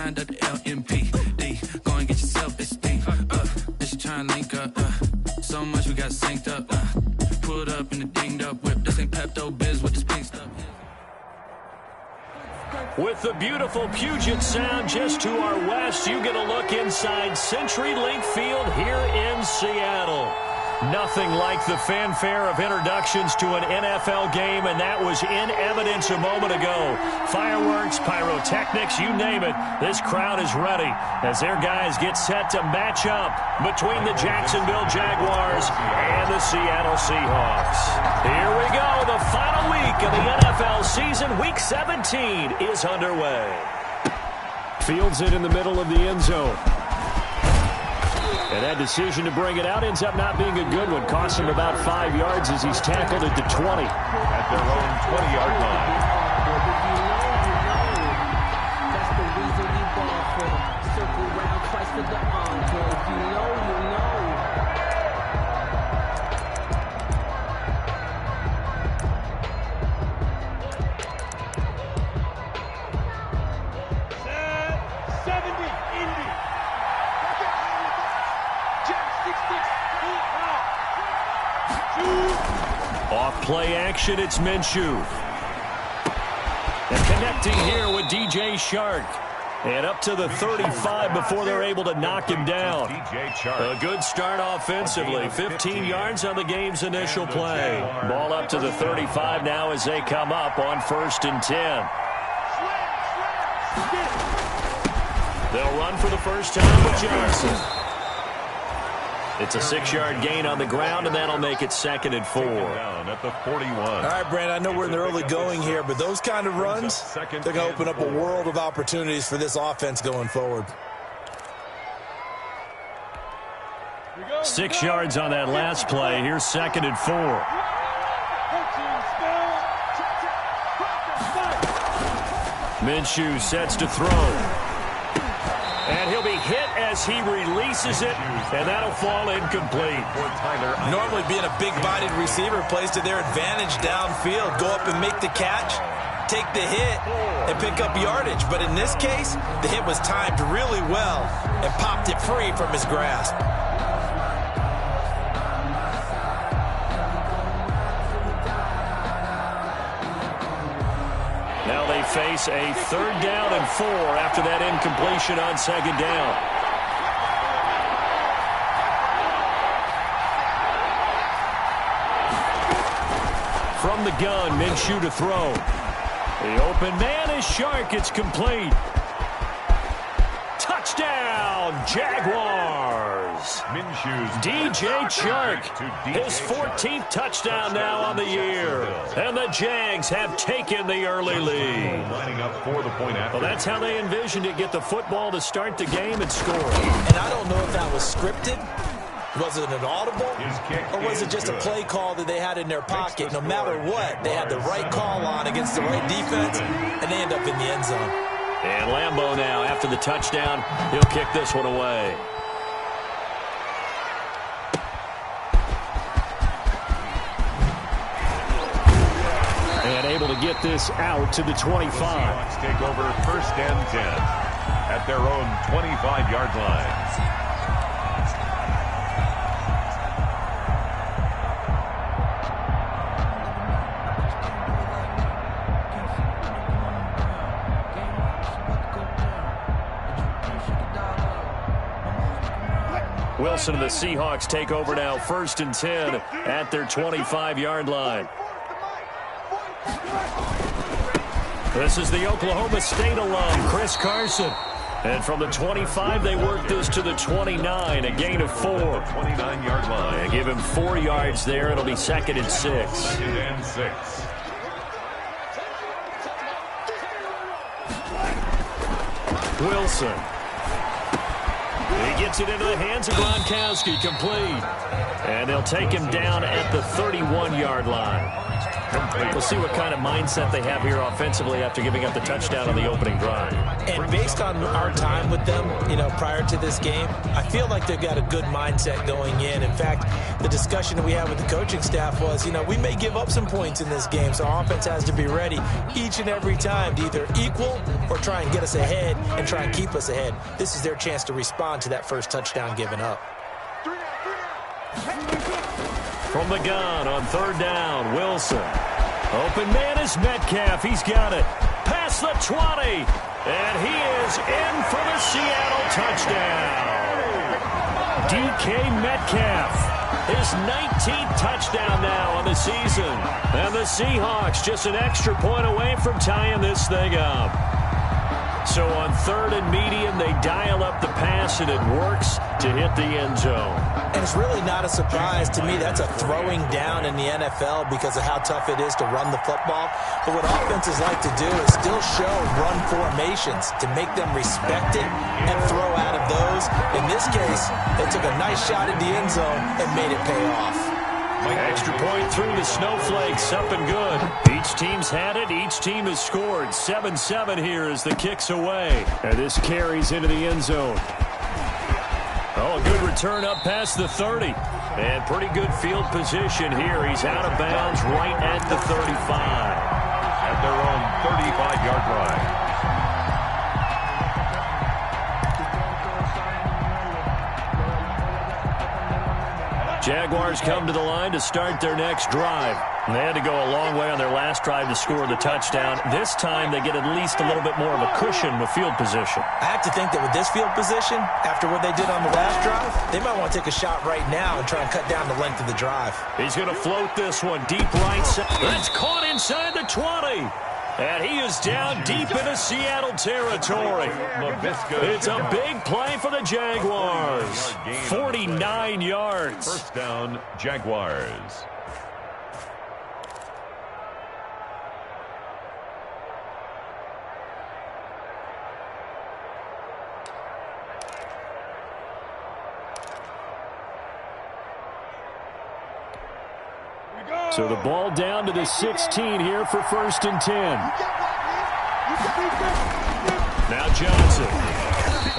trying to LMPD. Go and get yourself esteem. Then she trying to link up. So much we got synced up. Pulled up in the dinged up whip. This ain't Pepto Biz with this pink stuff. With the beautiful Puget Sound just to our west, you get a look inside CenturyLink Field here in Seattle. Nothing like the fanfare of introductions to an NFL game, and that was in evidence a moment ago. Fireworks, pyrotechnics, you name it. This crowd is ready as their guys get set to match up between the Jacksonville Jaguars and the Seattle Seahawks. Here we go. The final week of the NFL season, Week 17, is underway. Fields it in the middle of the end zone. And that decision to bring it out ends up not being a good one. Costs him about 5 yards as he's tackled at the 20. At their own 20-yard line. That's the reason we ball for. Circle round twice for the encore. If you know, you know. Set 70, Indy. Off play action, it's Minshew. And connecting here with DJ Shark. And up to the 35 before they're able to knock him down. A good start offensively. 15 yards on the game's initial play. Ball up to the 35 now as they come up on 1st and 10. They'll run for the first time with Johnson. It's a 6-yard gain on the ground, and that'll make it 2nd and 4. Down at the 41. All right, Brandon, I know we're in the early going here, but those kind of runs, they're going to open up a world of opportunities for this offense going forward. 6 yards on that last play. Here's 2nd and 4. Minshew sets to throw. And he'll be hit as he releases it, and that'll fall incomplete. Normally being a big-bodied receiver plays to their advantage downfield. Go up and make the catch, take the hit, and pick up yardage. But in this case, the hit was timed really well and popped it free from his grasp. Now they face a 3rd down and 4 after that incompletion on 2nd down. From the gun, Minshew to throw. The open man is Shark. It's complete. Touchdown, Jaguars. DJ Shark, his 14th touchdown now on the year. And the Jags have taken the early lead. Well, that's how they envisioned it. Get the football to start the game and score. And I don't know if that was scripted. Was it an audible? Or was it just a play call that they had in their pocket? No matter what, they had the right call on against the right defense, and they end up in the end zone. And Lambeau now, after the touchdown, he'll kick this one away. And able to get this out to the 25. The Seahawks take over 1st and 10 at their own 25-yard line. Wilson and the Seahawks take over now 1st and 10 at their 25-yard line. This is the Oklahoma State alum, Chris Carson. And from the 25, they work this to the 29, a gain of 4. 29-yard line. And give him 4 yards there. It'll be 2nd and 6. 2nd and 6. Wilson. He gets it into the hands of Gronkowski, complete. And they'll take him down at the 31-yard line. complete. We'll see what kind of mindset they have here offensively after giving up the touchdown on the opening drive. And based on our time with them, prior to this game, I feel like they've got a good mindset going in. In fact, the discussion that we had with the coaching staff was, we may give up some points in this game, so our offense has to be ready each and every time to either equal or try and get us ahead and try and keep us ahead. This is their chance to respond to that first touchdown given up. From the gun on third down, Wilson. Open man is Metcalf. He's got it. Past the 20. And he is in for the Seattle touchdown. DK Metcalf. His 19th touchdown now on the season. And the Seahawks just an extra point away from tying this thing up. So on third and medium, they dial up the pass, and it works to hit the end zone. And it's really not a surprise to me. That's a throwing down in the NFL because of how tough it is to run the football. But what offenses like to do is still show run formations to make them respect it and throw out of those. In this case, they took a nice shot at the end zone and made it pay off. Extra point through the Snowflakes, up and good. Each team's had it. Each team has scored. 7-7 here as the kick's away. And this carries into the end zone. Oh, a good return up past the 30. And pretty good field position here. He's out of bounds right at the 35. At their own 35-yard line. Jaguars come to the line to start their next drive. They had to go a long way on their last drive to score the touchdown. This time they get at least a little bit more of a cushion with field position. I have to think that with this field position, after what they did on the last drive, they might want to take a shot right now and try and cut down the length of the drive. He's going to float this one deep right side. That's caught inside the 20. And he is down deep into Seattle territory. It's a big play for the Jaguars. 49 yards. First down, Jaguars. So the ball down to the 16 here for first and 10. Now Johnson.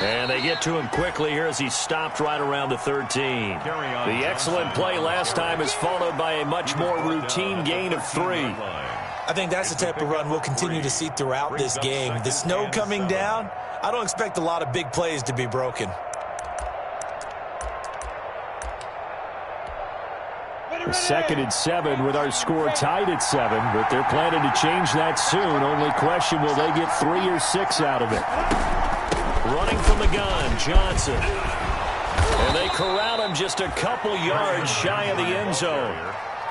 And they get to him quickly here as he stopped right around the 13. The excellent play last time is followed by a much more routine gain of 3. I think that's the type of run we'll continue to see throughout this game. The snow coming down, I don't expect a lot of big plays to be broken. Second and 7 with our score tied at 7, but they're planning to change that soon. Only question, will they get 3 or 6 out of it? Running from the gun, Johnson. And they corral him just a couple yards shy of the end zone.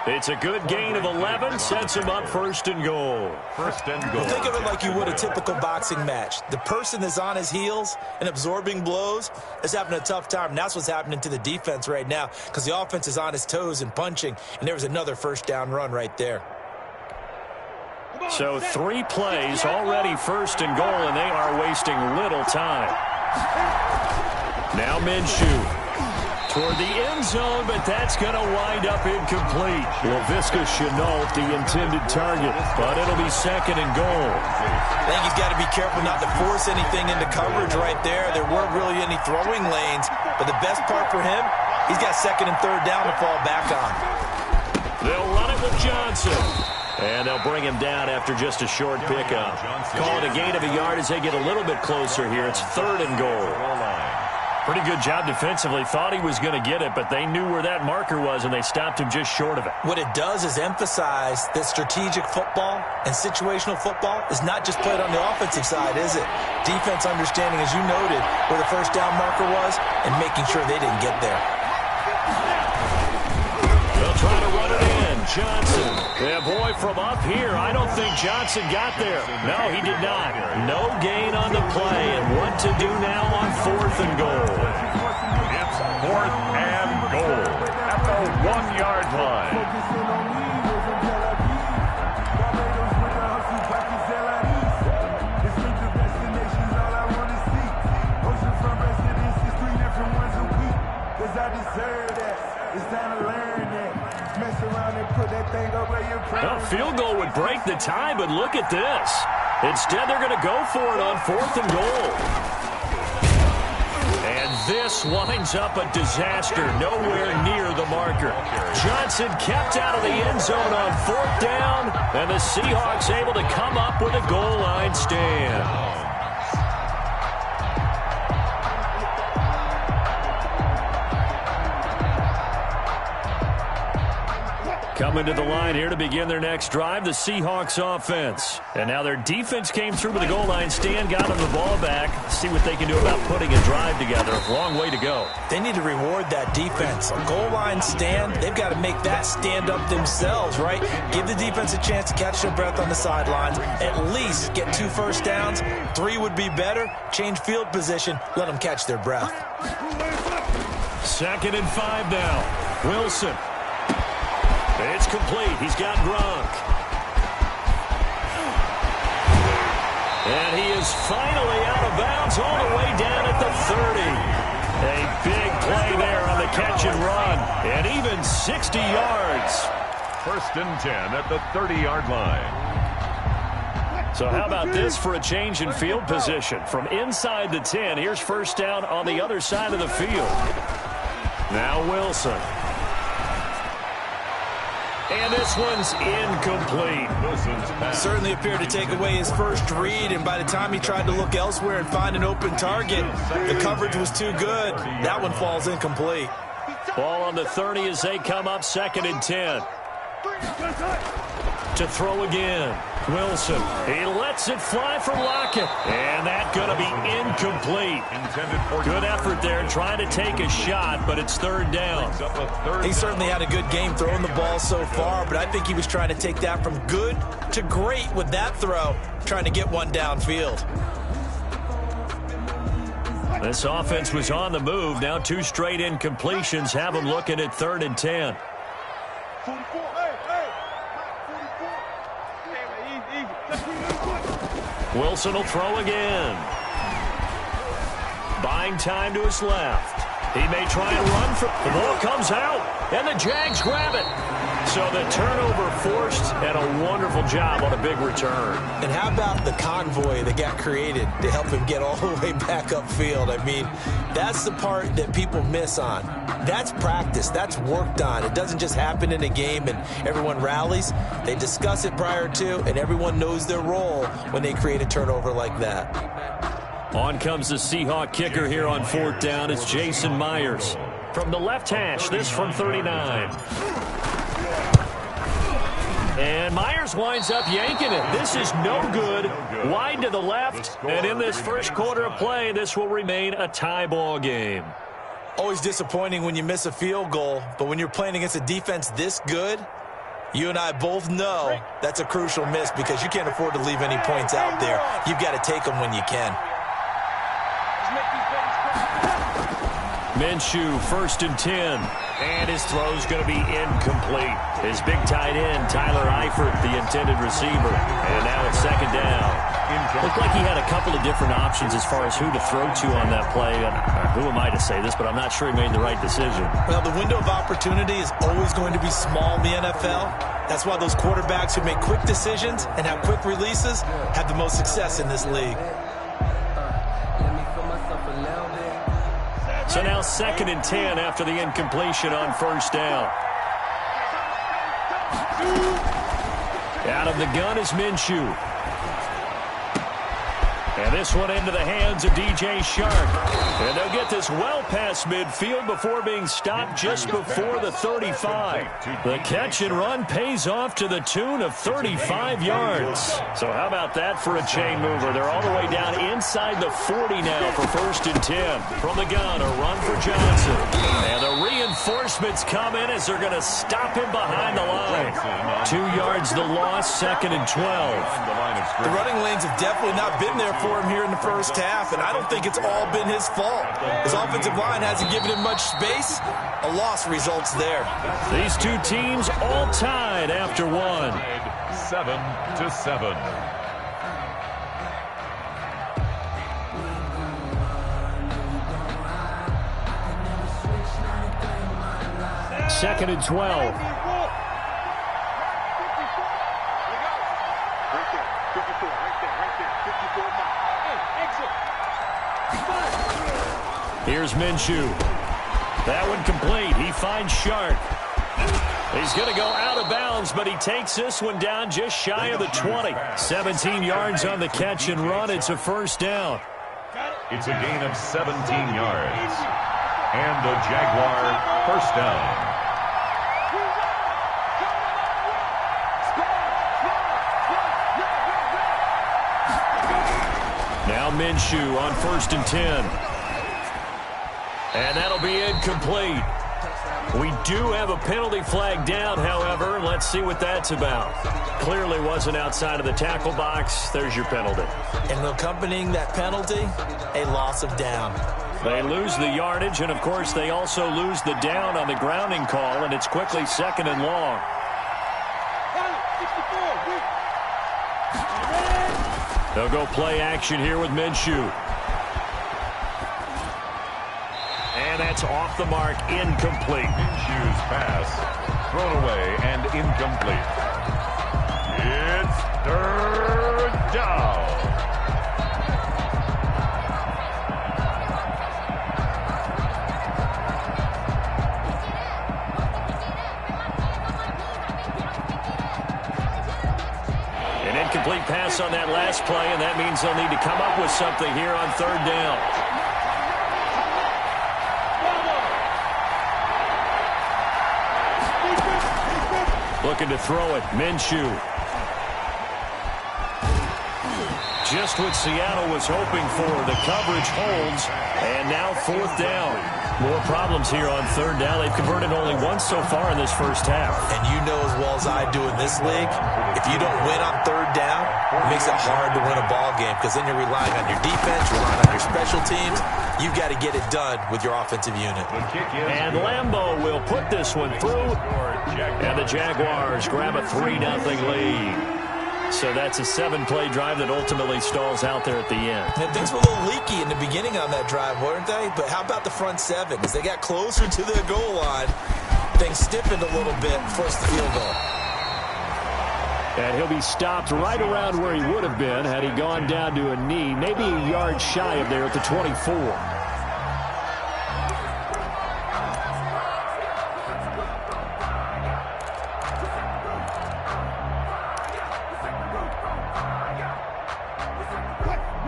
It's a good gain of 11, sets him up first and goal. First and goal. Well, think of it like you would a typical boxing match. The person that's on his heels and absorbing blows is having a tough time. And that's what's happening to the defense right now because the offense is on his toes and punching. And there was another first down run right there. So 3 plays, already first and goal, and they are wasting little time. Now Minshew. Toward the end zone, but that's going to wind up incomplete. Laviska Shenault, the intended target, but it'll be second and goal. I think he's got to be careful not to force anything into coverage right there. There weren't really any throwing lanes, but the best part for him, he's got second and third down to fall back on. They'll run it with Johnson. And they'll bring him down after just a short pickup. Call it a gain of a yard as they get a little bit closer here. It's third and goal. Pretty good job defensively. Thought he was going to get it, but they knew where that marker was, and they stopped him just short of it. What it does is emphasize that strategic football and situational football is not just played on the offensive side, is it? Defense understanding, as you noted, where the first down marker was and making sure they didn't get there. They'll try to run it in. Johnson. Yeah, boy, from up here, I don't think Johnson got there. No, he did not. No gain on the play. And what to do now on fourth and goal? It's fourth and goal at the 1-yard line. A field goal would break the tie, but look at this. Instead, they're going to go for it on 4th and goal. And this winds up a disaster, nowhere near the marker. Johnson kept out of the end zone on 4th down, and the Seahawks able to come up with a goal line stand. Coming to the line here to begin their next drive, the Seahawks offense. And now their defense came through with a goal line stand, got them the ball back. See what they can do about putting a drive together. Long way to go. They need to reward that defense. A goal line stand, they've got to make that stand up themselves, right? Give the defense a chance to catch their breath on the sidelines. At least get 2 first downs. 3 would be better. Change field position. Let them catch their breath. 2nd and 5 now. Wilson. It's complete. He's got Gronk. And he is finally out of bounds all the way down at the 30. A big play there on the catch and run. And even 60 yards. 1st and 10 at the 30-yard line. So how about this for a change in field position? From inside the 10, here's 1st down on the other side of the field. Now Wilson. And this one's incomplete. Certainly appeared to take away his first read, and by the time he tried to look elsewhere and find an open target, the coverage was too good. That one falls incomplete. Ball on the 30 as they come up 2nd and 10. To throw again. Wilson. He lets it fly from Lockett. And that's going to be incomplete. Good effort there trying to take a shot, but it's 3rd down. He certainly had a good game throwing the ball so far, but I think he was trying to take that from good to great with that throw, trying to get one downfield. This offense was on the move. Now 2 straight incompletions have them looking at 3rd and 10. Wilson will throw again. Buying time to his left. He may try and run for the ball comes out, and the Jags grab it. So the turnover forced, and a wonderful job on a big return. And how about the convoy that got created to help him get all the way back upfield? I mean, that's the part that people miss on. That's practice. That's worked on. It doesn't just happen in a game and everyone rallies. They discuss it prior to, and everyone knows their role when they create a turnover like that. On comes the Seahawk kicker here on 4th down. It's Jason Myers. From the left hash, this from 39. And Myers winds up yanking it. This is no good. Wide to the left. And in this first quarter of play, this will remain a tie ball game. Always disappointing when you miss a field goal, but when you're playing against a defense this good, you and I both know that's a crucial miss because you can't afford to leave any points out there. You've got to take them when you can. Minshew, 1st and 10. And his throw's going to be incomplete. His big tight end, Tyler Eifert, the intended receiver. And now it's 2nd down. Looked like he had a couple of different options as far as who to throw to on that play. And who am I to say this, but I'm not sure he made the right decision. Well, the window of opportunity is always going to be small in the NFL. That's why those quarterbacks who make quick decisions and have quick releases have the most success in this league. So now 2nd and 10 after the incompletion on 1st down. Out of the gun is Minshew. And this one into the hands of DJ Shark. And they'll get this well past midfield before being stopped just before the 35. The catch and run pays off to the tune of 35 yards. So how about that for a chain mover? They're all the way down inside the 40 now for 1st and 10. From the gun, a run for Johnson. And the reinforcements come in as they're going to stop him behind the line. 2 yards the loss, 2nd and 12. The running lanes have definitely not been there for him here in the first half, and I don't think it's all been his fault. His offensive line hasn't given him much space. A loss results there. These two teams all tied after one. 7-7. Second and 12. Here's Minshew. That one complete. He finds Shark. He's going to go out of bounds, but he takes this one down just shy of the 20. 17 yards on the catch and run. It's a first down. It's a gain of 17 yards. And the Jaguar first down. Now Minshew on 1st and 10. And that'll be incomplete. We do have a penalty flag down, however. Let's see what that's about. Clearly wasn't outside of the tackle box. There's your penalty. And accompanying that penalty, a loss of down. They lose the yardage, and, of course, they also lose the down on the grounding call, and it's quickly 2nd and long. They'll go play action here with Minshew. And that's off the mark, incomplete. Minshew's pass thrown away and incomplete. It's 3rd down. An incomplete pass on that last play, and that means they'll need to come up with something here on 3rd down. Looking to throw it. Minshew. Just what Seattle was hoping for. The coverage holds. And now 4th down. More problems here on 3rd down. They've converted only once so far in this first half. And you know as well as I do in this league, if you don't win on 3rd down, it makes it hard to win a ball game because then you're relying on your defense, relying on your special teams. You've got to get it done with your offensive unit. And Lambeau will put this one through. And the Jaguars grab a 3-0 lead. So that's a 7-play drive that ultimately stalls out there at the end. And things were a little leaky in the beginning on that drive, weren't they? But how about the front 7? As they got closer to the goal line, things stiffened a little bit, forced the field goal. And he'll be stopped right around where he would have been had he gone down to a knee, maybe a yard shy of there at the 24.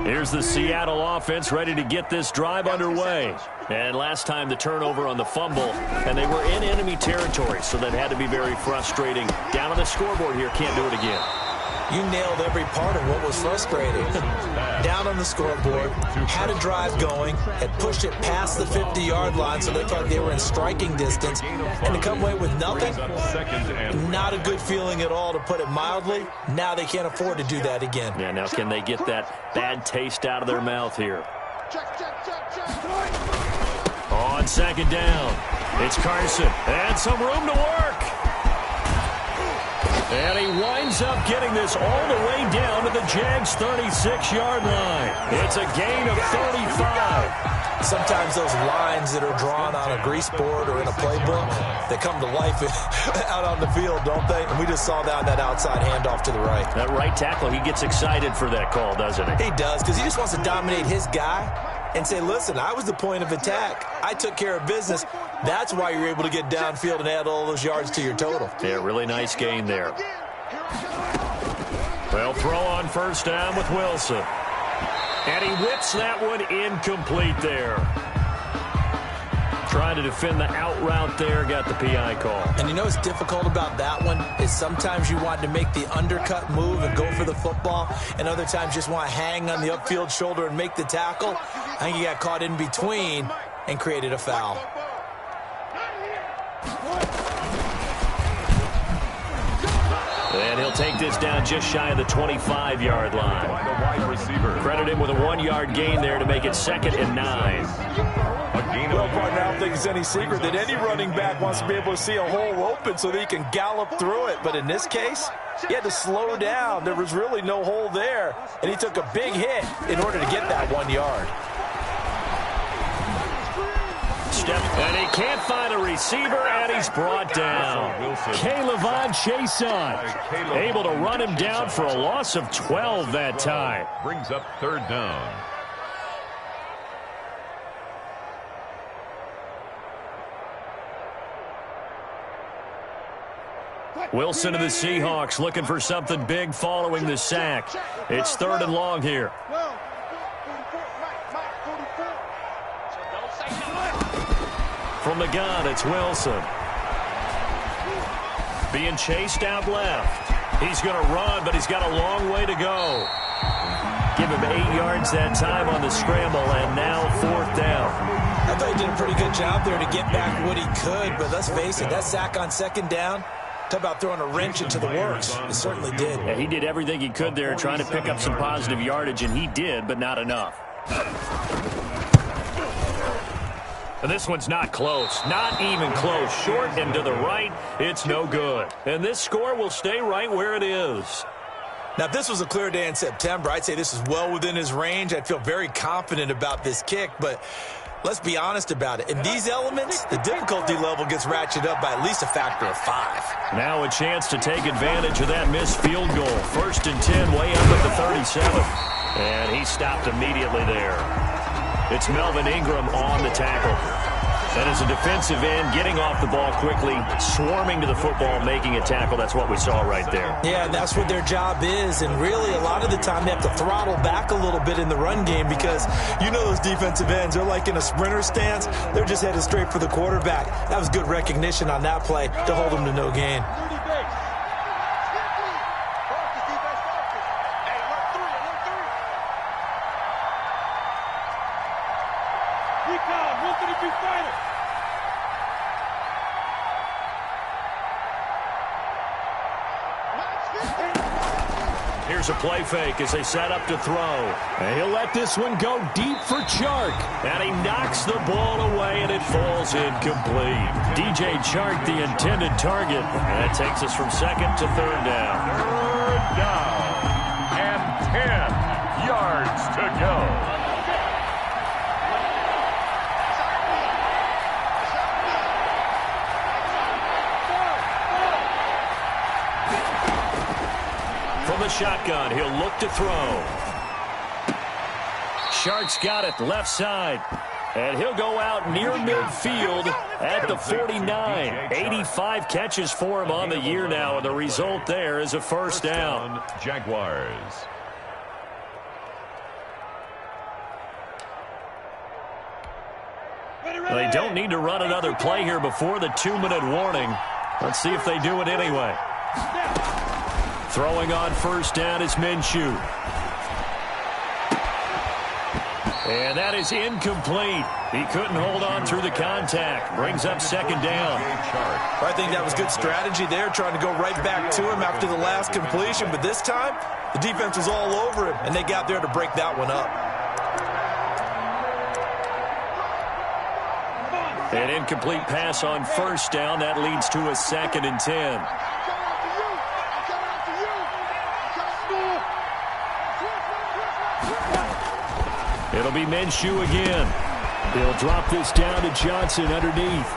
Here's the Seattle offense ready to get this drive underway. And last time the turnover on the fumble, and they were in enemy territory, so that had to be very frustrating. Down on the scoreboard here, can't do it again. You nailed every part of what was frustrating. Down on the scoreboard, had a drive going, had pushed it past the 50-yard line so they thought they were in striking distance, and to come away with nothing, not a good feeling at all, to put it mildly. Now they can't afford to do that again. Yeah, now can they get that bad taste out of their mouth here? On 2nd down, it's Carson, and some room to work. And he winds up getting this all the way down to the Jags' 36-yard line. It's a gain of 35. Sometimes those lines that are drawn on a grease board or in a playbook, they come to life out on the field, don't they? And we just saw that on that outside handoff to the right. That right tackle, he gets excited for that call, doesn't he? He does, because he just wants to dominate his guy and say, listen, I was the point of attack. I took care of business. That's why you're able to get downfield and add all those yards to your total. Yeah, really nice gain there. Well, throw on 1st down with Wilson. And he whips that one incomplete there. Trying to defend the out route there, got the PI call. And you know what's difficult about that one is sometimes you want to make the undercut move and go for the football, and other times just want to hang on the upfield shoulder and make the tackle. I think he got caught in between and created a foul. And he'll take this down just shy of the 25-yard line. By the wide receiver. Credit him with a 1-yard gain there to make it 2nd and 9. Well, partner, I don't think it's any secret that any running back wants to be able to see a hole open so that he can gallop through it. But in this case, he had to slow down. There was really no hole there, and he took a big hit in order to get that 1 yard. And he can't find a receiver, and he's brought down. K'Lavon Chaisson able to run him down for a loss of 12 that time. Brings up 3rd down. Wilson of the Seahawks looking for something big following the sack. It's 3rd and long here. From the gun, it's Wilson. Being chased out left. He's going to run, but he's got a long way to go. Give him 8 yards that time on the scramble, and now 4th down. I thought he did a pretty good job there to get back what he could, but let's face it, that sack on 2nd down, talk about throwing a wrench into the works. It certainly did. Yeah, he did everything he could there trying to pick up some positive yardage, and he did, but not enough. And this one's not close. Not even close. Short and to the right. It's no good. And this score will stay right where it is. Now, if this was a clear day in September, I'd say this is well within his range. I'd feel very confident about this kick, but let's be honest about it. In these elements, the difficulty level gets ratcheted up by at least a factor of 5. Now a chance to take advantage of that missed field goal. 1st and 10, way up at the 37. And he stopped immediately there. It's Melvin Ingram on the tackle. And as a defensive end, getting off the ball quickly, swarming to the football, making a tackle. That's what we saw right there. Yeah, and that's what their job is. And really, a lot of the time, they have to throttle back a little bit in the run game because you know those defensive ends, they're like in a sprinter stance. They're just headed straight for the quarterback. That was good recognition on that play to hold them to no gain. Here's a play fake as they set up to throw. And he'll let this one go deep for Chark. And he knocks the ball away, and it falls incomplete. DJ Chark, the intended target. And that takes us from 2nd to 3rd down. 3rd down. And 10 yards to go. From the shotgun, he'll look to throw. Shark's got it, left side. And he'll go out near midfield at the 49. 85 catches for him on the year now, and the result there is a 1st down. Jaguars. They don't need to run another play here before the 2-minute warning. Let's see if they do it anyway. Throwing on 1st down is Minshew. And that is incomplete. He couldn't hold on through the contact. Brings up 2nd down. I think that was good strategy there, trying to go right back to him after the last completion. But this time, the defense was all over him, and they got there to break that one up. An incomplete pass on 1st down. That leads to a 2nd and 10. It'll be Minshew again. He'll drop this down to Johnson underneath.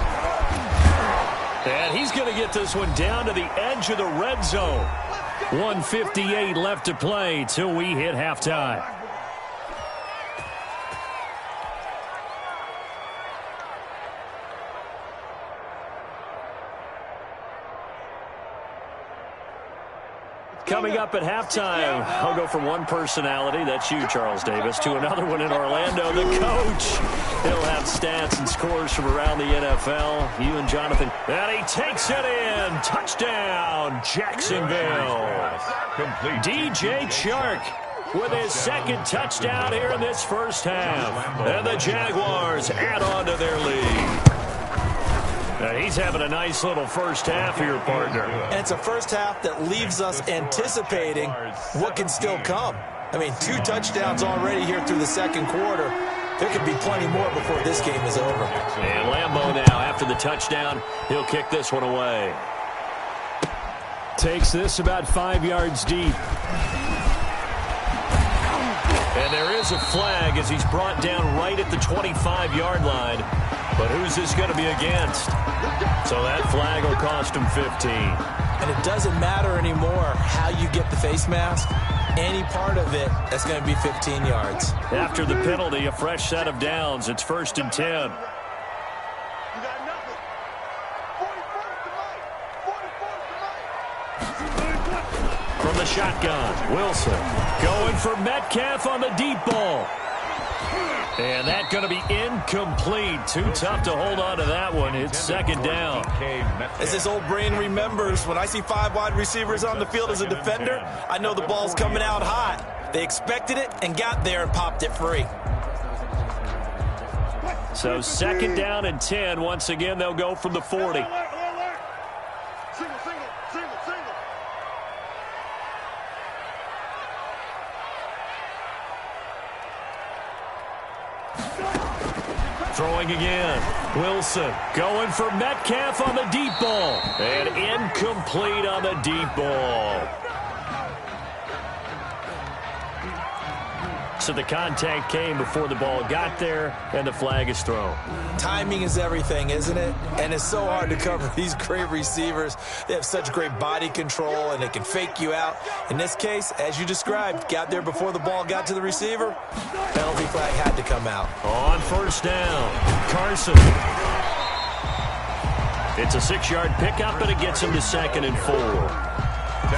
And he's going to get this one down to the edge of the red zone. 1:58 left to play till we hit halftime. Coming up at halftime, I'll go from one personality, that's you, Charles Davis, to another one in Orlando, the coach. He'll have stats and scores from around the NFL. You and Jonathan. And he takes it in. Touchdown, Jacksonville. DJ Chark with his 2nd touchdown here in this 1st half. And the Jaguars add on to their lead. He's having a nice little 1st half here, partner. And it's a 1st half that leaves us anticipating what can still come. I mean, 2 touchdowns already here through the 2nd quarter. There could be plenty more before this game is over. And Lambeau now, after the touchdown, he'll kick this one away. Takes this about 5 yards deep. And there is a flag as he's brought down right at the 25-yard line. But who's this going to be against? So that flag will cost him 15. And it doesn't matter anymore how you get the face mask. Any part of it, that's going to be 15 yards. After the penalty, a fresh set of downs. It's 1st and 10. shotgun. Wilson going for Metcalf on the deep ball. And that's going to be incomplete. Too tough to hold on to that one. It's second down. As this old brain remembers, when I see 5 wide receivers on the field as a defender, I know the ball's coming out hot. They expected it and got there and popped it free. So second down and 10. Once again, they'll go from the 40. Throwing again. Wilson going for Metcalf on the deep ball. And incomplete on the deep ball. So the contact came before the ball got there, and the flag is thrown. Timing is everything, isn't it? And it's so hard to cover these great receivers. They have such great body control, and they can fake you out. In this case, as you described, got there before the ball got to the receiver. Penalty flag had to come out. On first down, Carson. It's a 6-yard pickup, and it gets him to 2nd and 4.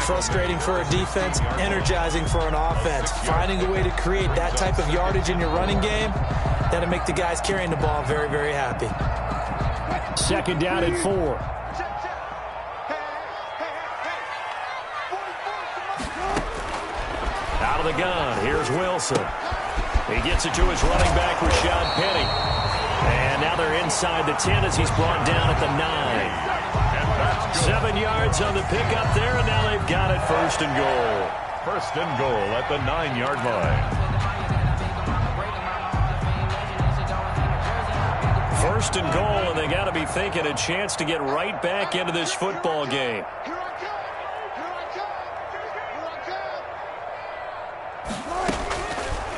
Frustrating for a defense, energizing for an offense. Finding a way to create that type of yardage in your running game, that'll make the guys carrying the ball very, very happy. 2nd down and 4. Out of the gun, here's Wilson. He gets it to his running back, Rashad Penny. And now they're inside the 10 as he's brought down at the 9. 7 yards on the pickup there, and now they've got it 1st and goal. 1st and goal at the 9-yard line. 1st and goal, and they got to be thinking a chance to get right back into this football game.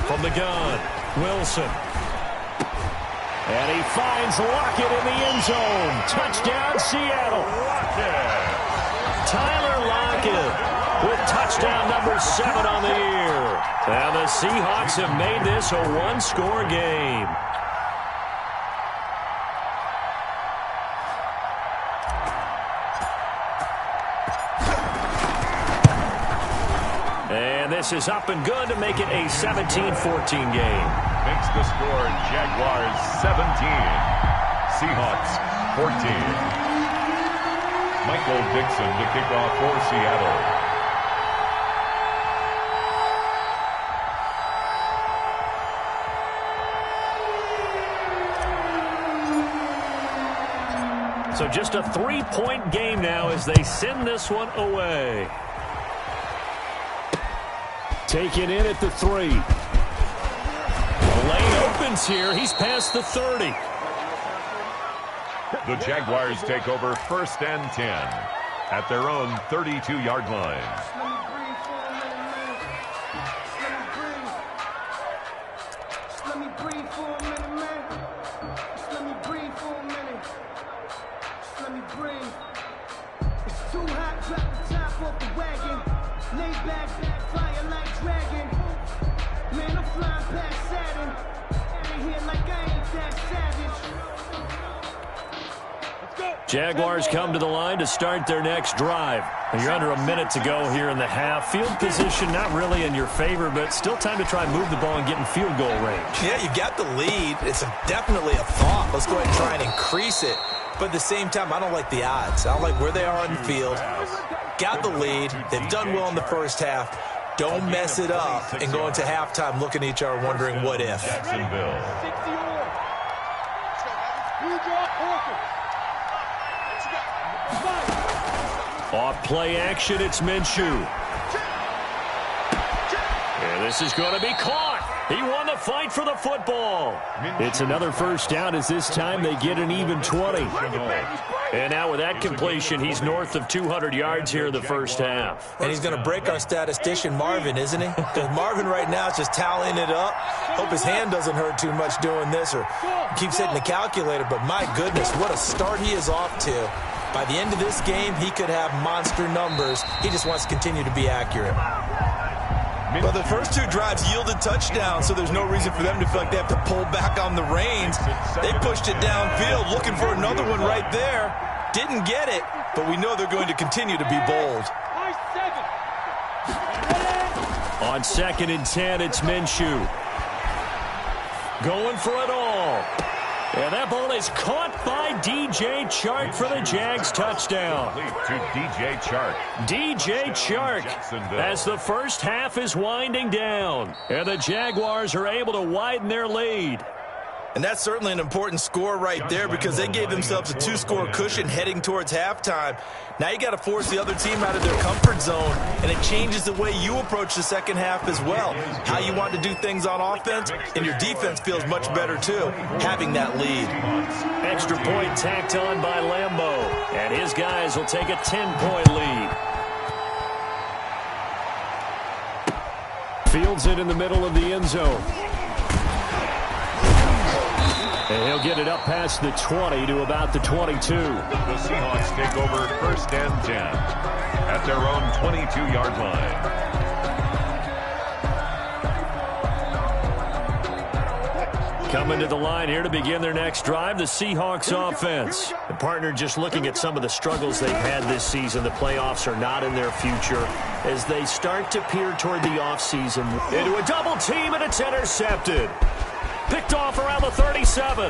From the gun, Wilson. And he finds Lockett in the end zone. Touchdown, Seattle. Tyler Lockett with touchdown number 7 on the year. And the Seahawks have made this a 1-score game. And this is up and good to make it a 17-14 game. Makes the score Jaguars 17, Seahawks 14. Michael Dixon to kick off for Seattle. So just a 3-point game now as they send this one away. Taken in at the 3. The lane opens here. He's past the 30. The Jaguars take over 1st and 10 at their own 32-yard line. Jaguars come to the line to start their next drive. You're under a minute to go here in the half. Field position not really in your favor, but still time to try and move the ball and get in field goal range. Yeah, you got the lead. It's definitely a thought. Let's go ahead and try and increase it. But at the same time, I don't like the odds. I don't like where they are on the field. Got the lead. They've done well in the first half. Don't mess it up and go into halftime looking at each other wondering what if. Jacksonville. Off play action, it's Minshew. And this is going to be caught. He won the fight for the football. It's another first down as this time they get an even 20. And now with that completion, he's north of 200 yards here in the first half. And he's going to break our statistician, Marvin, isn't he? Because Marvin right now is just tallying it up. Hope his hand doesn't hurt too much doing this or keeps hitting the calculator. But my goodness, what a start he is off to. By the end of this game, he could have monster numbers. He just wants to continue to be accurate. But the first 2 drives yielded touchdowns, so there's no reason for them to feel like they have to pull back on the reins. They pushed it downfield, looking for another one right there. Didn't get it, but we know they're going to continue to be bold. On 2nd and 10, it's Minshew. Going for it all. And that ball is caught by DJ Chark for the Jags touchdown. To DJ Chark. DJ Chark as the first half is winding down. And the Jaguars are able to widen their lead. And that's certainly an important score right there because they gave themselves a 2-score cushion heading towards halftime. Now you got to force the other team out of their comfort zone, and it changes the way you approach the second half as well. How you want to do things on offense, and your defense feels much better too, having that lead. Extra point tacked on by Lambeau, and his guys will take a 10-point lead. Fields it in the middle of the end zone. And he'll get it up past the 20 to about the 22. The Seahawks take over 1st and 10 at their own 22-yard line. Coming to the line here to begin their next drive, the Seahawks offense. The partner just looking at some of the struggles they've had this season. The playoffs are not in their future as they start to peer toward the offseason. Into a double team, and it's intercepted. Picked off around the 37.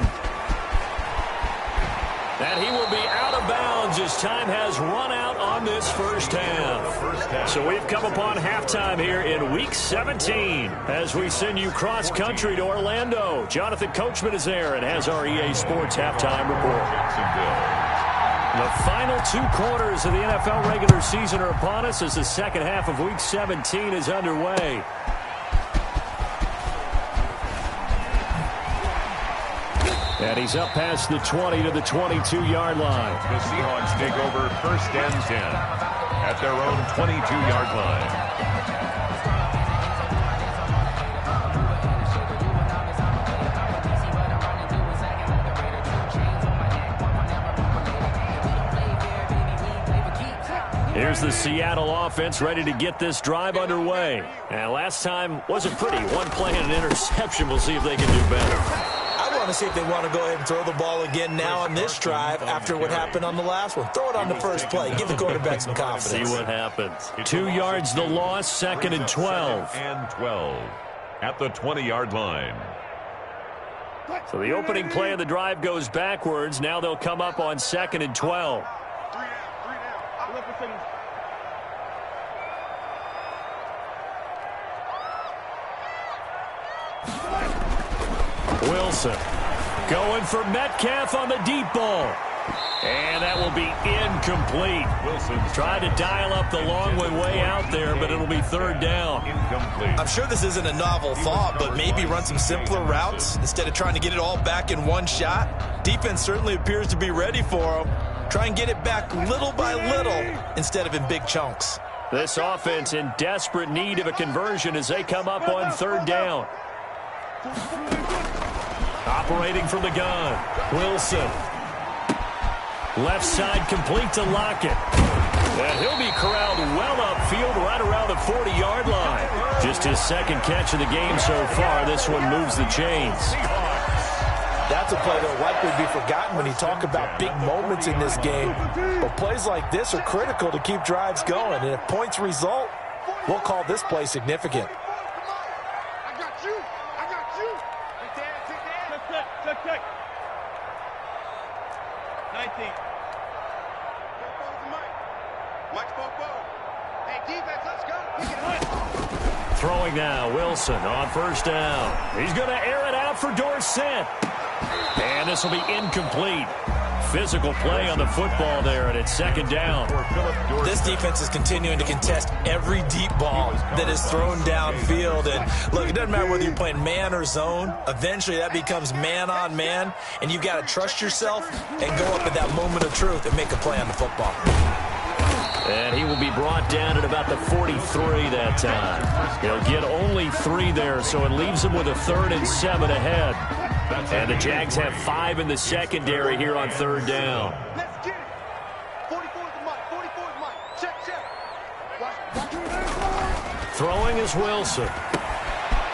And he will be out of bounds as time has run out on this first half. So we've come upon halftime here in Week 17 as we send you cross-country to Orlando. Jonathan Coachman is there and has our EA Sports halftime report. The final 2 quarters of the NFL regular season are upon us as the second half of Week 17 is underway. And he's up past the 20 to the 22-yard line. The Seahawks take over 1st and 10 at their own 22-yard line. Here's the Seattle offense ready to get this drive underway. And last time wasn't pretty. 1 play and an interception. We'll see if they can do better. I want to see if they want to go ahead and throw the ball again now on this drive after what happened on the last one. Throw it on the first play. Give the quarterback some confidence. See what happens. 2 yards the loss, 2nd and 12. And 12 at the 20-yard line. So the opening play of the drive goes backwards. Now they'll come up on 2nd and 12. Wilson going for Metcalf on the deep ball. And that will be incomplete. Wilson tried to dial up the long way out there, but it'll be 3rd down. Incomplete. I'm sure this isn't a novel thought, but maybe run some simpler routes instead of trying to get it all back in one shot. Defense certainly appears to be ready for them. Try and get it back little by little instead of in big chunks. This offense in desperate need of a conversion as they come up on 3rd down. Operating from the gun, Wilson. Left side complete to Lockett. And he'll be corralled well upfield right around the 40-yard line. Just his 2nd catch of the game so far. This one moves the chains. That's a play that will likely be forgotten when you talk about big moments in this game. But plays like this are critical to keep drives going. And if points result, we'll call this play significant. Check. 19. Mike's hey, defense, let's go. Throwing now, Wilson on 1st down. He's going to air it out for Dorsett. And this will be incomplete. Physical play on the football there, and it's 2nd down. This defense is continuing to contest every deep ball that is thrown downfield. And look, it doesn't matter whether you're playing man or zone. Eventually, that becomes man on man, and you've got to trust yourself and go up at that moment of truth and make a play on the football. And he will be brought down at about the 43 that time. He'll get only 3 there, so it leaves him with a 3rd and 7 ahead. And the Jags have 5 in the secondary here on 3rd down. Let's get it. 44 is the mic. 44 is the mic. Check. Throwing is Wilson.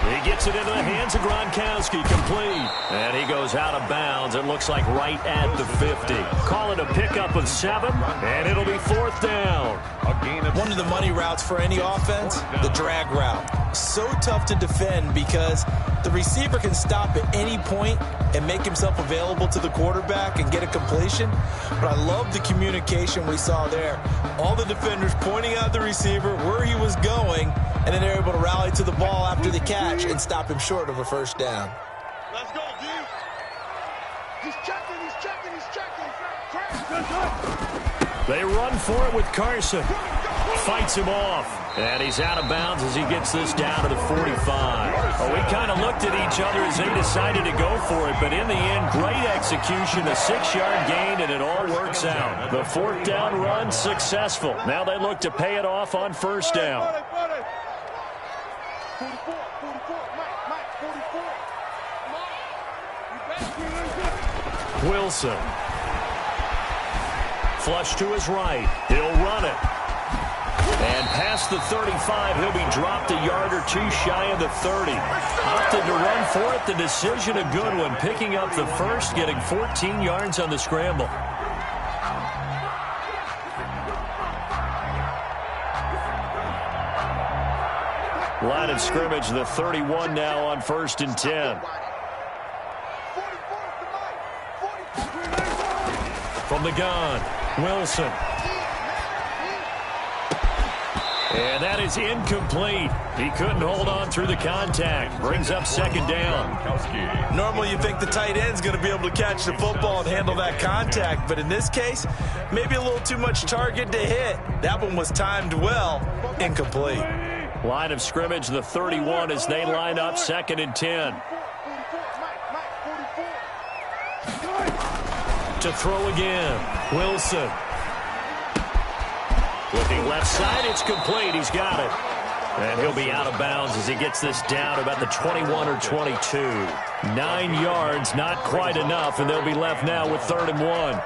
He gets it into the hands of Gronkowski, complete. And he goes out of bounds. It looks like right at the 50. Call it a pickup of 7, and it'll be 4th down. One of the money routes for any offense, the drag route. So tough to defend because the receiver can stop at any point and make himself available to the quarterback and get a completion. But I love the communication we saw there. All the defenders pointing out the receiver, where he was going, and then they're able to rally to the ball after the catch and stop him short of a 1st down. Let's go, dude. He's checking, he's checking, he's checking. They run for it with Carson. Fights him off. And he's out of bounds as he gets this down to the 45. Well, we kind of looked at each other as they decided to go for it, but in the end, great execution, a 6-yard gain, and it all works out. The 4th down run successful. Now they look to pay it off on 1st down. 44, Mike, 44. Wilson. Flush to his right. He'll run it. And past the 35, he'll be dropped a yard or 2 shy of the 30. Opted to run for it. The decision a good one. Picking up the 1st, getting 14 yards on the scramble. Line of scrimmage, the 31 now on 1st and 10. From the gun, Wilson. And that is incomplete. He couldn't hold on through the contact. Brings up 2nd down. Normally you think the tight end's going to be able to catch the football and handle that contact, but in this case, maybe a little too much target to hit. That one was timed well. Incomplete. Line of scrimmage, the 31 as they line up 2nd and 10. To throw again, Wilson. Looking left side, it's complete. He's got it. And he'll be out of bounds as he gets this down about the 21 or 22. 9 yards, not quite enough, and they'll be left now with 3rd and 1.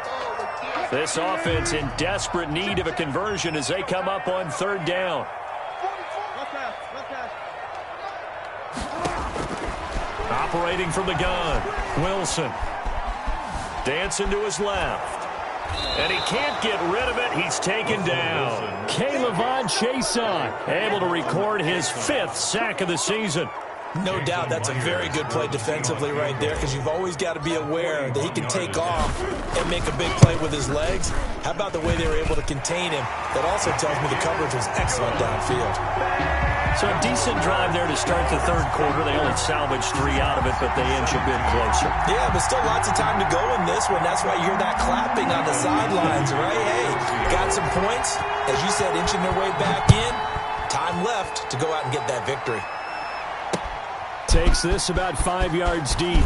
This offense in desperate need of a conversion as they come up on 3rd down. Operating from the gun, Wilson. Dancing to his left. And he can't get rid of it. He's taken down. K'Lavon Chaisson able to record his 5th sack of the season. No doubt that's a very good play defensively right there because you've always got to be aware that he can take off and make a big play with his legs. How about the way they were able to contain him? That also tells me the coverage was excellent downfield. So a decent drive there to start the 3rd quarter. They only salvaged 3 out of it, but they inch a bit closer. Yeah, but still lots of time to go in this one. That's why you hear that clapping on the sidelines, right? Hey, got some points. As you said, inching their way back in. Time left to go out and get that victory. Takes this about 5 yards deep.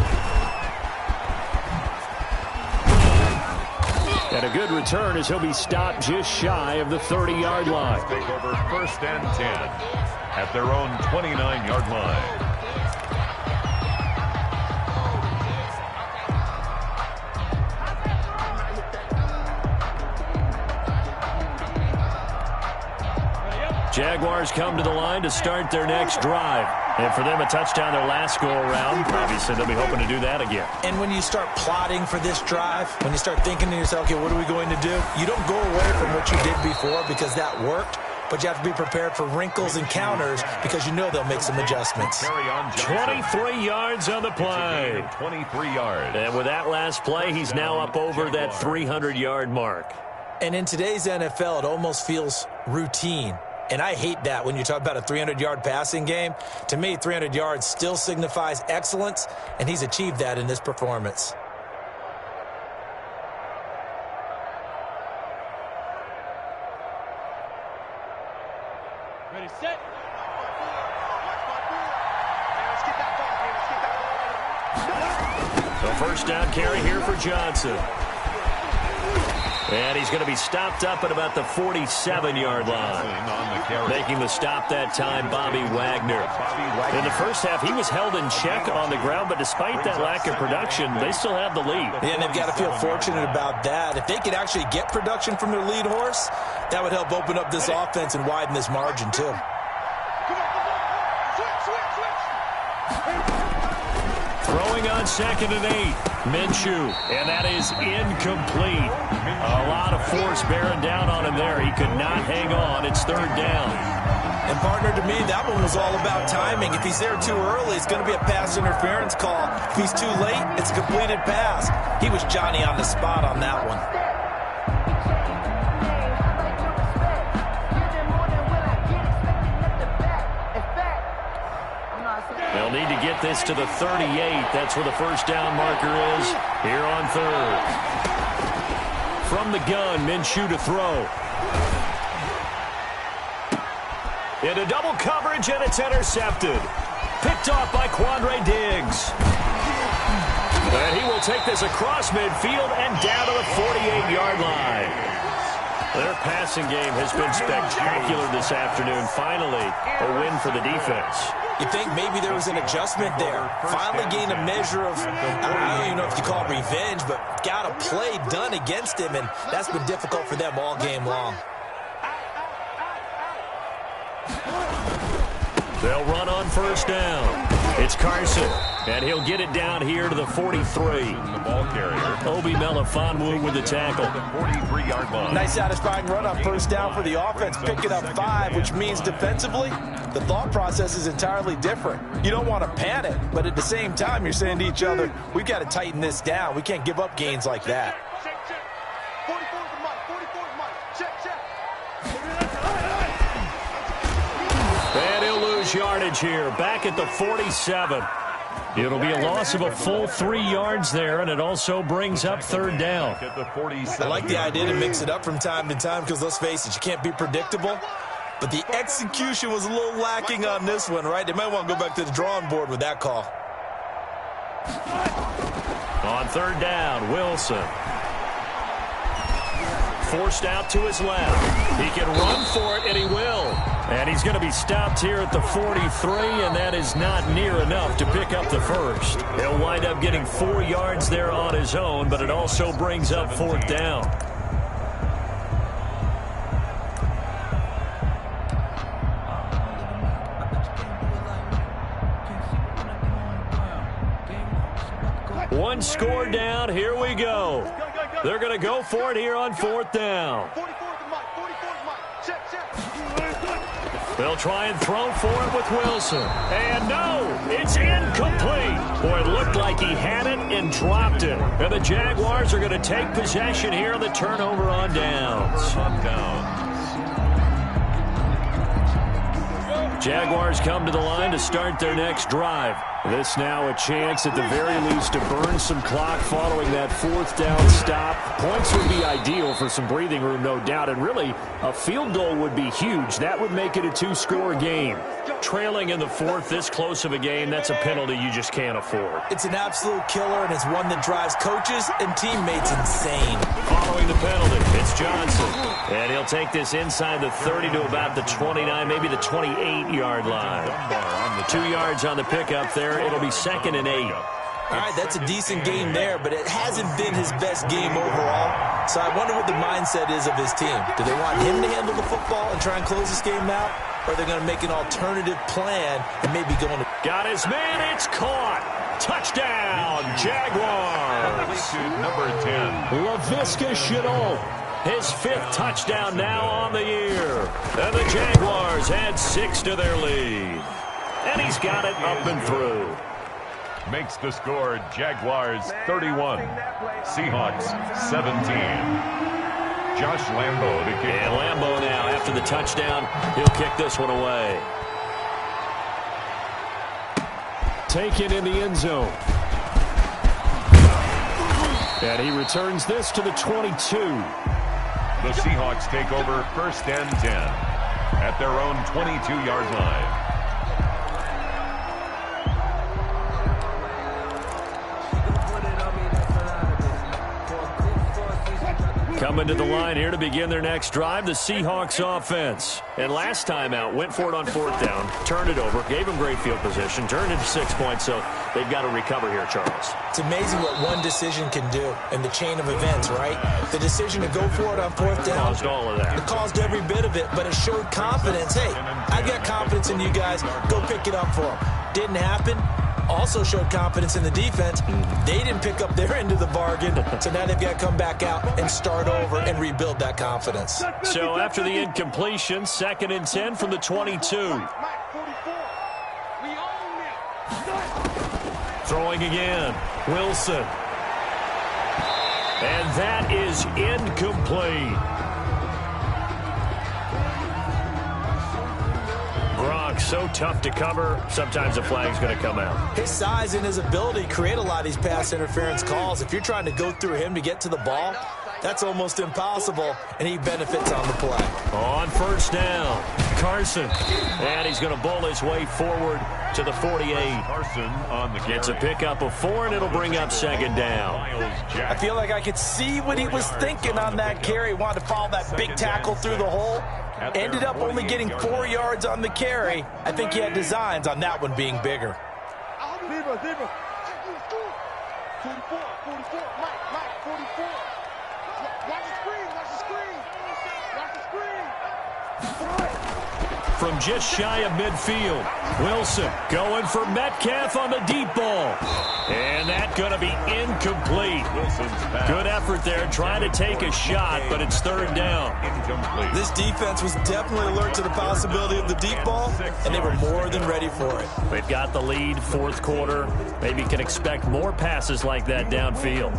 And a good return as he'll be stopped just shy of the 30-yard line. Take over 1st and 10 at their own 29-yard line. Jaguars come to the line to start their next drive. And for them, a touchdown their last go-around. Obviously, they'll be hoping to do that again. And when you start plotting for this drive, when you start thinking to yourself, okay, what are we going to do? You don't go away from what you did before because that worked. But you have to be prepared for wrinkles and counters because you know they'll make some adjustments. 23 yards on the play. 23 yards. And with that last play, he's now up over that 300-yard mark. And in today's NFL, it almost feels routine. And I hate that when you talk about a 300-yard passing game. To me, 300 yards still signifies excellence, and he's achieved that in this performance. Ready, set. The 1st down carry here for Johnson. And he's going to be stopped up at about the 47-yard line. Making the stop that time, Bobby Wagner. In the first half, he was held in check on the ground, but despite that lack of production, they still have the lead. Yeah, and they've got to feel fortunate about that. If they could actually get production from their lead horse, that would help open up this offense and widen this margin, too. throwing on 2nd and 8. Minshew, and that is incomplete. A lot of force bearing down on him there. He could not hang on. It's 3rd down. And partner, to me, that one was all about timing. If he's there too early, it's going to be a pass interference call. If he's too late, it's a completed pass. He was Johnny on the spot on that one. They'll need to get this to the 38. That's where the 1st down marker is here on 3rd. From the gun, Minshew to throw. Into double coverage, and it's intercepted. Picked off by Quandre Diggs. And he will take this across midfield and down to the 48-yard line. Their passing game has been spectacular this afternoon. Finally, a win for the defense. You think maybe there was an adjustment there. Finally gained a measure of, I don't even know if you call it revenge, but got a play done against him, and that's been difficult for them all game long. They'll run on 1st down. It's Carson, and he'll get it down here to the 43. The ball carrier. Obi Melifonwu with the tackle. The 43-yard line. Nice satisfying run on 1st down for the offense, picking up 5, which means defensively, the thought process is entirely different. You don't want to panic, but at the same time, you're saying to each other, we've got to tighten this down. We can't give up gains like that. Check, check. 44 is Mike. 44 is Mike. Check, check. And he'll lose yardage here, back at the 47. It'll be a loss of a full 3 yards there, and it also brings up 3rd down. I like the idea to mix it up from time to time because, let's face it, you can't be predictable. But the execution was a little lacking on this one, right? They might want to go back to the drawing board with that call. On 3rd down, Wilson. Forced out to his left. He can run for it, and he will. And he's going to be stopped here at the 43, and that is not near enough to pick up the 1st. He'll wind up getting 4 yards there on his own, but it also brings up 4th down. One score down. Here we go. They're going to go for it here on 4th down. 44 is Mike. 44 is Mike. Check, check. They'll try and throw for it with Wilson. And no, it's incomplete. Boy, it looked like he had it and dropped it. And the Jaguars are going to take possession here on the turnover on downs. Jaguars come to the line to start their next drive. This now a chance at the very least to burn some clock following that 4th down stop. Points would be ideal for some breathing room, no doubt, and really a field goal would be huge. That would make it a 2-score game. Trailing in the 4th, this close of a game, that's a penalty you just can't afford. It's an absolute killer, and it's one that drives coaches and teammates insane. Following the penalty, it's Johnson. And he'll take this inside the 30 to about the 29, maybe the 28-yard line. 2 yards on the pickup there. It'll be 2nd and 8. All right, that's a decent game there, but it hasn't been his best game overall. So I wonder what the mindset is of his team. Do they want him to handle the football and try and close this game out? Or are they going to make an alternative plan and maybe go into... Got his man, it's caught. Touchdown, Jaguars. Number 10. Laviska Shenault. His 5th touchdown now on the year. And the Jaguars add 6 to their lead. And he's got it up and through. Makes the score Jaguars 31, Seahawks 17. Josh Lambo to kick. And Lambo now, after the touchdown, he'll kick this one away. Taken in the end zone. And he returns this to the 22. The Seahawks take over 1st and 10 at their own 22-yard line. Coming to the line here to begin their next drive, the Seahawks offense. And last time out, went for it on 4th down, turned it over, gave them great field position, turned it to 6 points, so they've got to recover here, Charles. It's amazing what one decision can do in the chain of events, right? The decision to go for it on 4th down. Caused all of that. It caused every bit of it, but it showed confidence. Hey, I've got confidence in you guys. Go pick it up for them. Didn't happen. also showed confidence in the defense. They didn't pick up their end of the bargain, so now they've got to come back out and start over and rebuild that confidence. So after the incompletion, 2nd and 10 from the 22. Throwing again, Wilson. And that is incomplete. Gronk, so tough to cover, sometimes a flag's going to come out. His size and his ability create a lot of these pass interference calls. If you're trying to go through him to get to the ball, that's almost impossible, and he benefits on the play. On 1st down, Carson. And he's going to bowl his way forward to the 48. Carson on the Gets a pickup of 4, and it'll bring up 2nd down. I feel like I could see what he was thinking on that carry. He wanted to follow that big tackle through the hole. Ended up only getting 4 yards on the carry. I think he had designs on that one being bigger. Zebra. 44, Mike, 44. Watch the screen. From just shy of midfield, Wilson going for Metcalf on the deep ball. And that's going to be incomplete. Good effort there, trying to take a shot, but it's 3rd down. Incomplete. This defense was definitely alert to the possibility of the deep ball, and they were more than ready for it. They've got the lead, 4th quarter. Maybe can expect more passes like that downfield.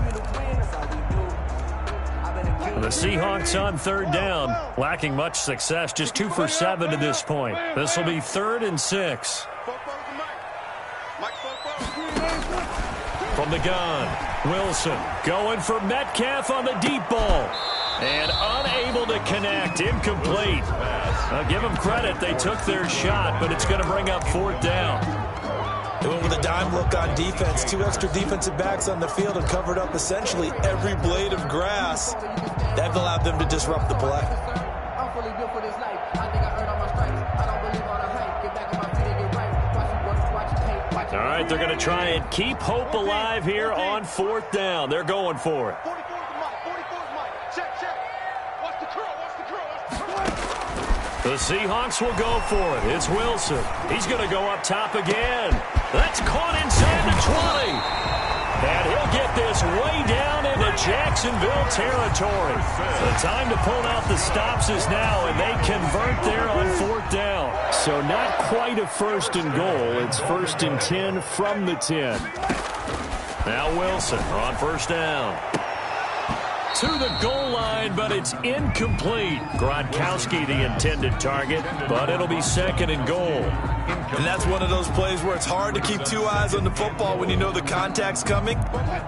The Seahawks on 3rd down, lacking much success, just 2 for 7 to this point. This will be 3rd and 6. From the gun, Wilson going for Metcalf on the deep ball. And unable to connect, incomplete. Give them credit, they took their shot, but it's going to bring up 4th down. They went with a dime look on defense. 2 extra defensive backs on the field and covered up essentially every blade of grass. That allowed them to disrupt the play. All right, they're going to try and keep hope alive here on 4th down. They're going for it. The Seahawks will go for it. It's Wilson. He's going to go up top again. That's caught inside the 20. And he'll get this way down into Jacksonville territory. The time to pull out the stops is now, and they convert there on 4th down. So not quite a 1st and goal. It's 1st and 10 from the 10. Now Wilson on 1st down. To the goal line, but it's incomplete. Gronkowski the intended target, but it'll be 2nd and goal. And that's one of those plays where it's hard to keep 2 eyes on the football when you know the contact's coming,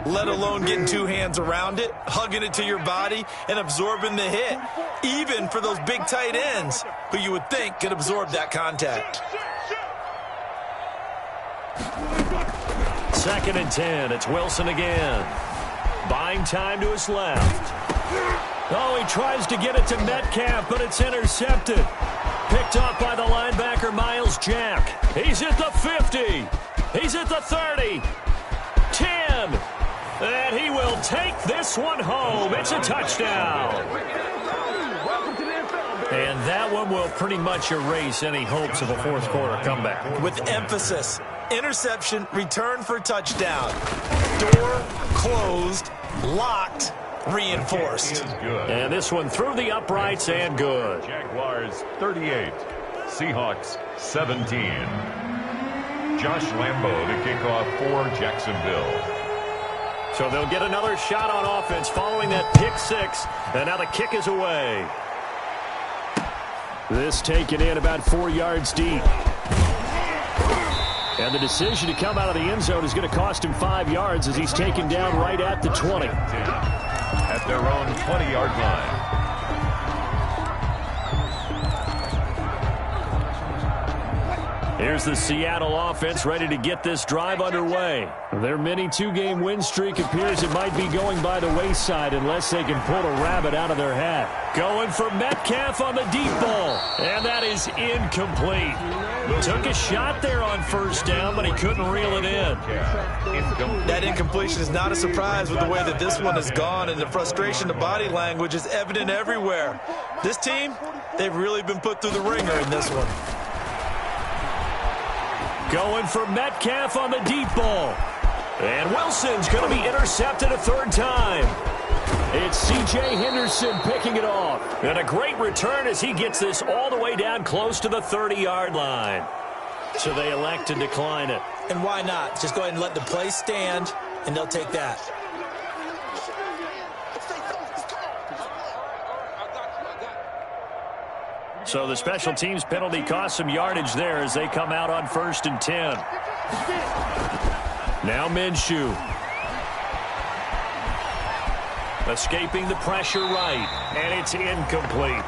let alone getting 2 hands around it, hugging it to your body, and absorbing the hit, even for those big tight ends who you would think could absorb that contact. 2nd and 10. It's Wilson again. Buying time to his left. Oh, he tries to get it to Metcalf, but it's intercepted. Picked off by the linebacker, Miles Jack. He's at the 50. He's at the 30. 10. And he will take this one home. It's a touchdown. And that one will pretty much erase any hopes of a 4th quarter comeback. With emphasis, interception, return for touchdown. Door closed, locked, reinforced. And this one through the uprights and good. Jaguars 38, Seahawks 17. Josh Lambo to kick off for Jacksonville. So they'll get another shot on offense following that pick 6. And now the kick is away. This taken in about 4 yards deep. And the decision to come out of the end zone is going to cost him 5 yards as he's taken down right at the 20. At their own 20-yard line. Here's the Seattle offense ready to get this drive underway. Their mini 2-game win streak appears it might be going by the wayside unless they can pull a rabbit out of their hat. Going for Metcalf on the deep ball. And that is incomplete. Took a shot there on 1st down, but he couldn't reel it in. That incompletion is not a surprise with the way that this one has gone, and the frustration, the body language is evident everywhere. This team, they've really been put through the ringer in this one. Going for Metcalf on the deep ball. And Wilson's going to be intercepted a third time. It's C.J. Henderson picking it off. And a great return as he gets this all the way down close to the 30-yard line. So they elect to decline it. And why not? Just go ahead and let the play stand, and they'll take that. So the special teams penalty cost some yardage there as they come out on 1st and 10. Now Minshew. Escaping the pressure right, and it's incomplete.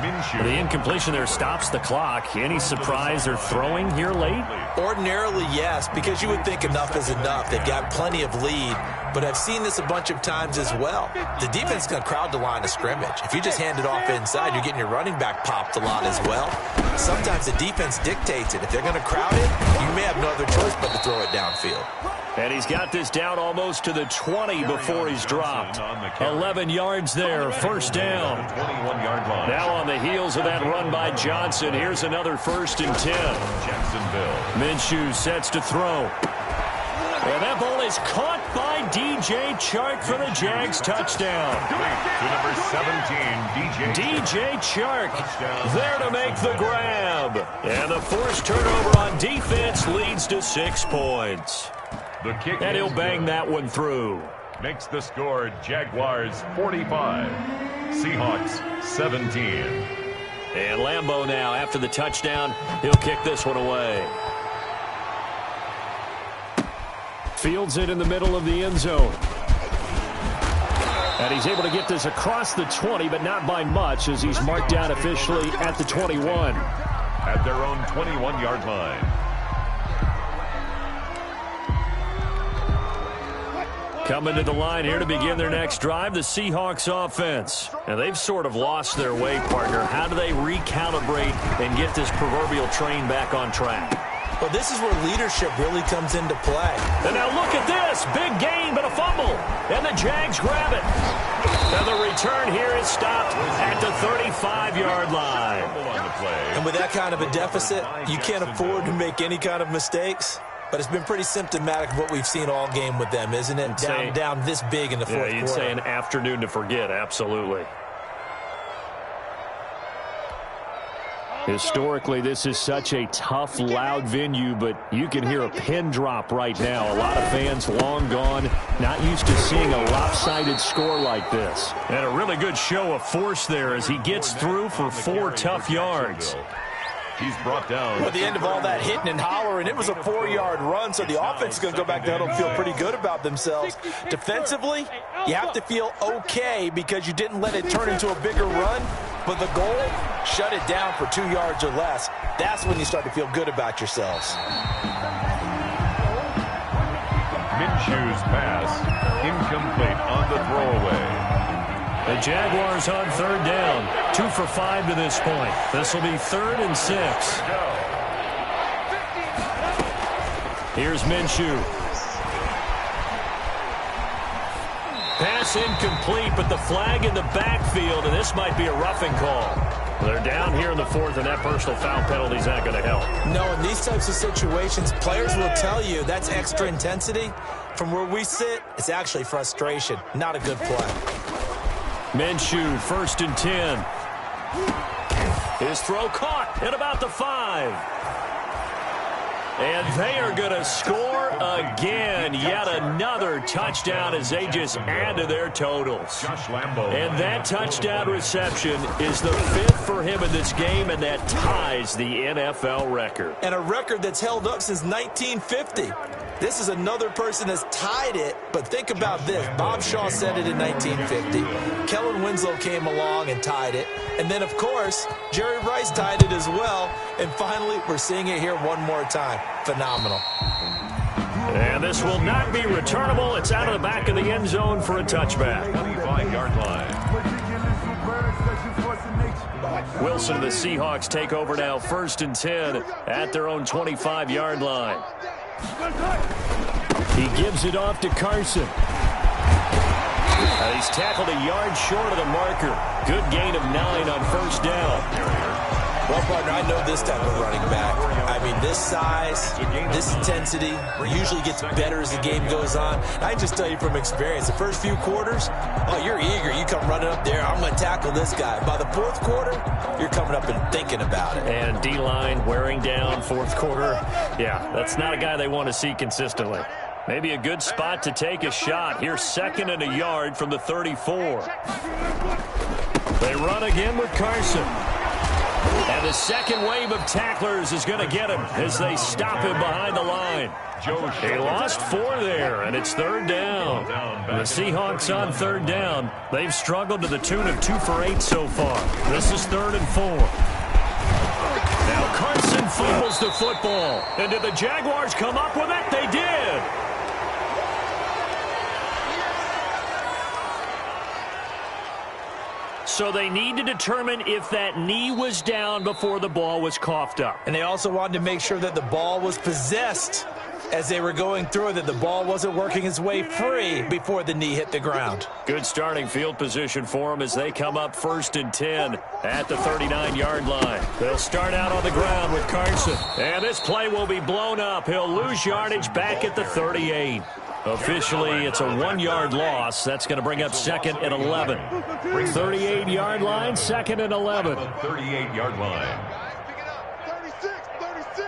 Minshew. The incompletion there stops the clock. Any surprise they're throwing here late? Ordinarily, yes, because you would think enough is enough. They've got plenty of lead, but I've seen this a bunch of times as well. The defense is going to crowd the line of scrimmage. If you just hand it off inside, you're getting your running back popped a lot as well. Sometimes the defense dictates it. If they're going to crowd it, you may have no other choice but to throw it downfield. And he's got this down almost to the 20 before he's dropped. 11 yards there, 1st down. Now on the heels of that run by Johnson, here's another 1st and 10. Jacksonville. Minshew sets to throw. And that ball is caught by DJ Chark for the Jags touchdown. To number 17, DJ Chark there to make the grab. And the forced turnover on defense leads to 6 points. The kick And he'll bang that one through. Makes the score Jaguars 45, Seahawks 17. And Lambeau now, after the touchdown, he'll kick this one away. Fields it in the middle of the end zone. And he's able to get this across the 20, but not by much, as he's marked down officially at the 21. At their own 21-yard line. Coming to the line here to begin their next drive, the Seahawks offense. And they've sort of lost their way, partner. How do they recalibrate and get this proverbial train back on track? Well, this is where leadership really comes into play. And now look at this. Big gain, but a fumble. And the Jags grab it. And the return here is stopped at the 35-yard line. And with that kind of a deficit, you can't afford to make any kind of mistakes. But it's been pretty symptomatic of what we've seen all game with them, isn't it? Down this big in the fourth quarter. Yeah, you'd say an afternoon to forget, absolutely. Historically, this is such a tough, loud venue, but you can hear a pin drop right now. A lot of fans long gone, not used to seeing a lopsided score like this. And a really good show of force there as he gets through for 4 tough yards. He's brought down. At the end of all that hitting and hollering, it was a 4-yard run, so the offense is going to go back to huddle and feel pretty good about themselves. Defensively, you have to feel okay because you didn't let it turn into a bigger run, but the goal, shut it down for 2 yards or less. That's when you start to feel good about yourselves. Minshew's pass, incomplete on the throwaway. The Jaguars on 3rd down. 2 for 5 to this point. This will be 3rd and 6. Here's Minshew. Pass incomplete, but the flag in the backfield, and this might be a roughing call. They're down here in the 4th, and that personal foul penalty is not going to help. No, in these types of situations, players will tell you that's extra intensity. From where we sit, it's actually frustration, not a good play. Minshew, 1st and 10. His throw caught at about the 5. And they are going to score again. Yet another touchdown as they just add to their totals. And that touchdown reception is the 5th for him in this game, and that ties the NFL record. And a record that's held up since 1950. This is another person that's tied it, but think about this. Bob Shaw said it in 1950. Kellen Winslow came along and tied it. And then, of course, Jerry Rice tied it as well. And finally, we're seeing it here one more time. Phenomenal. And this will not be returnable. It's out of the back of the end zone for a touchback. 25-yard line. Wilson and the Seahawks take over now, 1st and 10 at their own 25-yard line. He gives it off to Carson. He's tackled a yard short of the marker. Good gain of 9 on 1st down. Well, partner, I know this type of running back. I mean, this size, this intensity usually gets better as the game goes on. I just tell you from experience, the first few quarters, oh, you're eager. You come running up there, I'm going to tackle this guy. By the fourth quarter, you're coming up and thinking about it. And D-line wearing down fourth quarter. Yeah, that's not a guy they want to see consistently. Maybe a good spot to take a shot. Here's 2nd and a yard from the 34. They run again with Carson. And the second wave of tacklers is going to get him as they stop him behind the line. He lost 4 there, and it's 3rd down. The Seahawks on 3rd down. They've struggled to the tune of 2 for 8 so far. This is 3rd and 4. Now Carson fumbles the football. And did the Jaguars come up with it? They did. So they need to determine if that knee was down before the ball was coughed up. And they also wanted to make sure that the ball was possessed as they were going through, that the ball wasn't working its way free before the knee hit the ground. Good starting field position for them as they come up 1st and 10 at the 39-yard line. They'll start out on the ground with Carson. And this play will be blown up. He'll lose yardage back at the 38. Officially, it's a 1-yard loss. That's going to bring up 2nd and 11. 38-yard line, 2nd and 11. 38-yard line. 36, 36.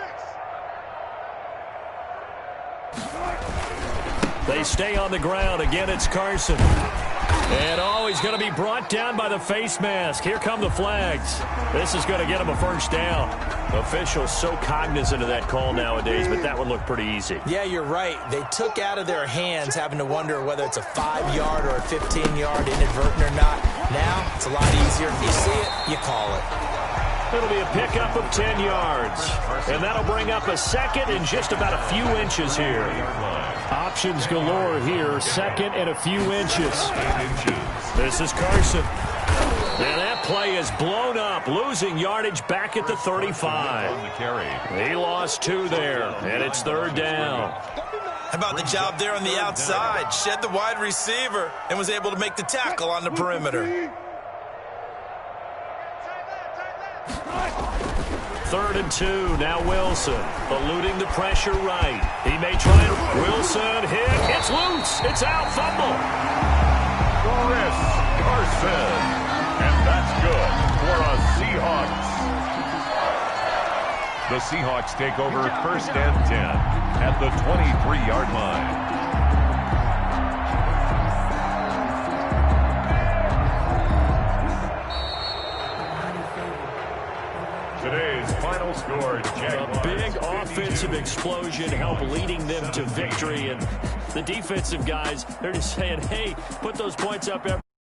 They stay on the ground. Again, it's Carson. And, oh, he's going to be brought down by the face mask. Here come the flags. This is going to get him a 1st down. Officials so cognizant of that call nowadays, but that would look pretty easy. Yeah, you're right. They took out of their hands having to wonder whether it's a 5-yard or a 15-yard inadvertent or not. Now, it's a lot easier. If you see it, you call it. It'll be a pickup of 10 yards. And that'll bring up a 2nd and just about a few inches here. Options galore here. 2nd and a few inches. This is Carson. And that play is blown up, losing yardage back at the 35. He lost 2 there, and it's 3rd down. How about the job there on the outside? Shed the wide receiver and was able to make the tackle on the perimeter. 3rd and 2, now Wilson, eluding the pressure right. He may try it. Wilson hit. It's loose. It's out. Fumble. Chris Carson. And that's good for a Seahawks. The Seahawks take over 1st and 10 at the 23-yard line. Today's final score, Jaguars. A big offensive explosion helped leading them to victory. And the defensive guys, they're just saying, hey, put those points up every